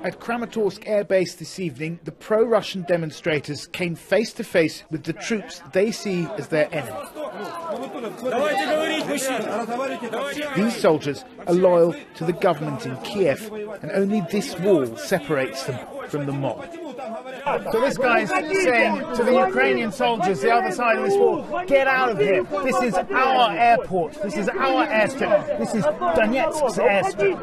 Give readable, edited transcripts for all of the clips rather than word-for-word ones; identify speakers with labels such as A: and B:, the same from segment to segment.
A: At Kramatorsk airbase this evening, the pro-Russian demonstrators came face to face with the troops they see as their enemy. These soldiers are loyal to the government in Kiev, and only this wall separates them from the mob. So this guy's saying to the Ukrainian soldiers the other side of this wall, get out of here. This is our airport. This is our airstrip. This is Donetsk's airstrip.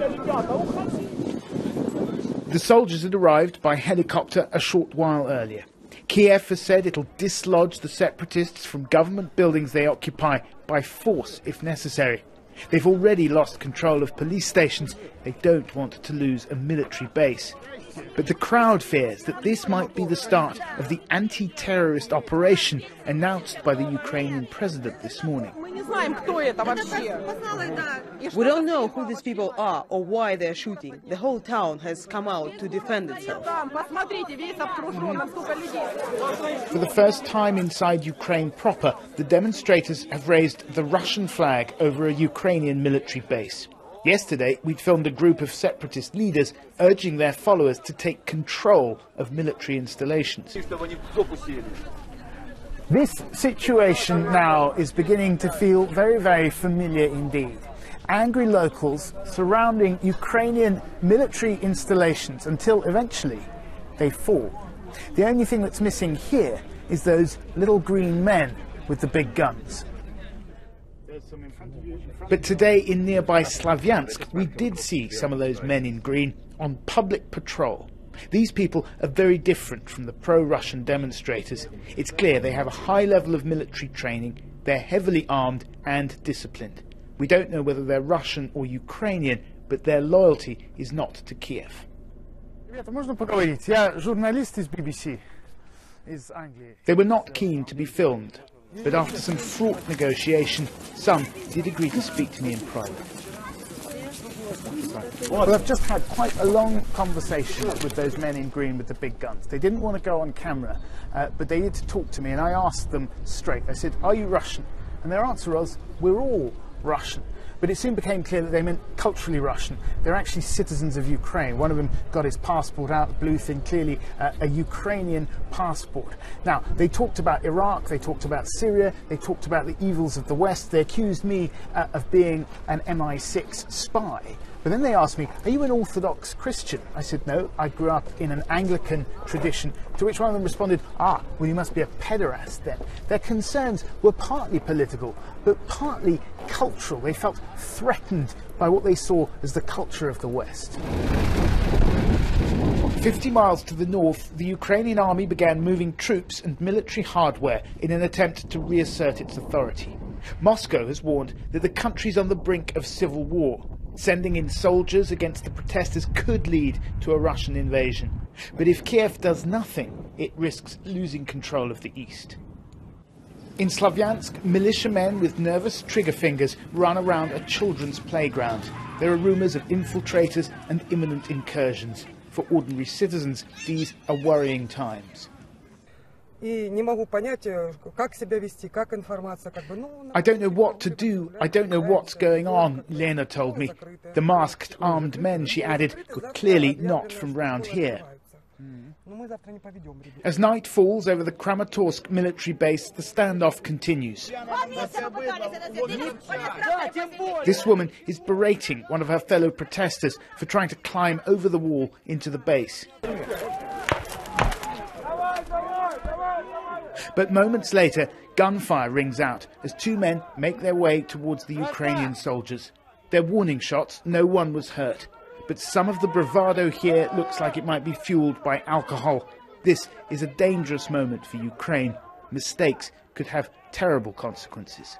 A: The soldiers had arrived by helicopter a short while earlier. Kiev has said it'll dislodge the separatists from government buildings they occupy by force if necessary. They've already lost control of police stations. They don't want to lose a military base. But the crowd fears that this might be the start of the anti-terrorist operation announced by the Ukrainian president this morning.
B: We don't know who these people are or why they're shooting. The whole town has come out to defend itself.
A: For the first time inside Ukraine proper, the demonstrators have raised the Russian flag over a Ukrainian military base. Yesterday, we'd filmed a group of separatist leaders urging their followers to take control of military installations. This situation now is beginning to feel very, very familiar indeed. Angry locals surrounding Ukrainian military installations until eventually they fall. The only thing that's missing here is those little green men with the big guns. But today in nearby Slavyansk, we did see some of those men in green on public patrol. These people are very different from the pro-Russian demonstrators. It's clear they have a high level of military training, they're heavily armed and disciplined. We don't know whether they're Russian or Ukrainian, but their loyalty is not to Kiev. They were not keen to be filmed. But after some fraught negotiation, some did agree to speak to me in private. Well, I've just had quite a long conversation with those men in green with the big guns. They didn't want to go on camera, but they did talk to me, and I asked them straight. I said, "Are you Russian?" And their answer was, "We're all Russian." But it soon became clear that they meant culturally Russian. They're actually citizens of Ukraine. One of them got his passport out, the blue thing, clearly a Ukrainian passport. Now, they talked about Iraq, they talked about Syria, they talked about the evils of the West. They accused me of being an MI6 spy. But then they asked me, "Are you an Orthodox Christian?" I said, "No, I grew up in an Anglican tradition." To which one of them responded, "Ah, well, you must be a pederast then." Their concerns were partly political, but partly cultural. They felt threatened by what they saw as the culture of the West. 50 miles to the north, the Ukrainian army began moving troops and military hardware in an attempt to reassert its authority. Moscow has warned that the country's on the brink of civil war. Sending in soldiers against the protesters could lead to a Russian invasion. But if Kiev does nothing, it risks losing control of the east. In Slavyansk, militiamen with nervous trigger fingers run around a children's playground. There are rumours of infiltrators and imminent incursions. For ordinary citizens, these are worrying times. I don't know what to do, I don't know what's going on, Lena told me. The masked armed men, she added, were clearly not from round here. As night falls over the Kramatorsk military base, the standoff continues. This woman is berating one of her fellow protesters for trying to climb over the wall into the base. But moments later, gunfire rings out as two men make their way towards the Ukrainian soldiers. They're warning shots, no one was hurt. But some of the bravado here looks like it might be fueled by alcohol. This is a dangerous moment for Ukraine. Mistakes could have terrible consequences.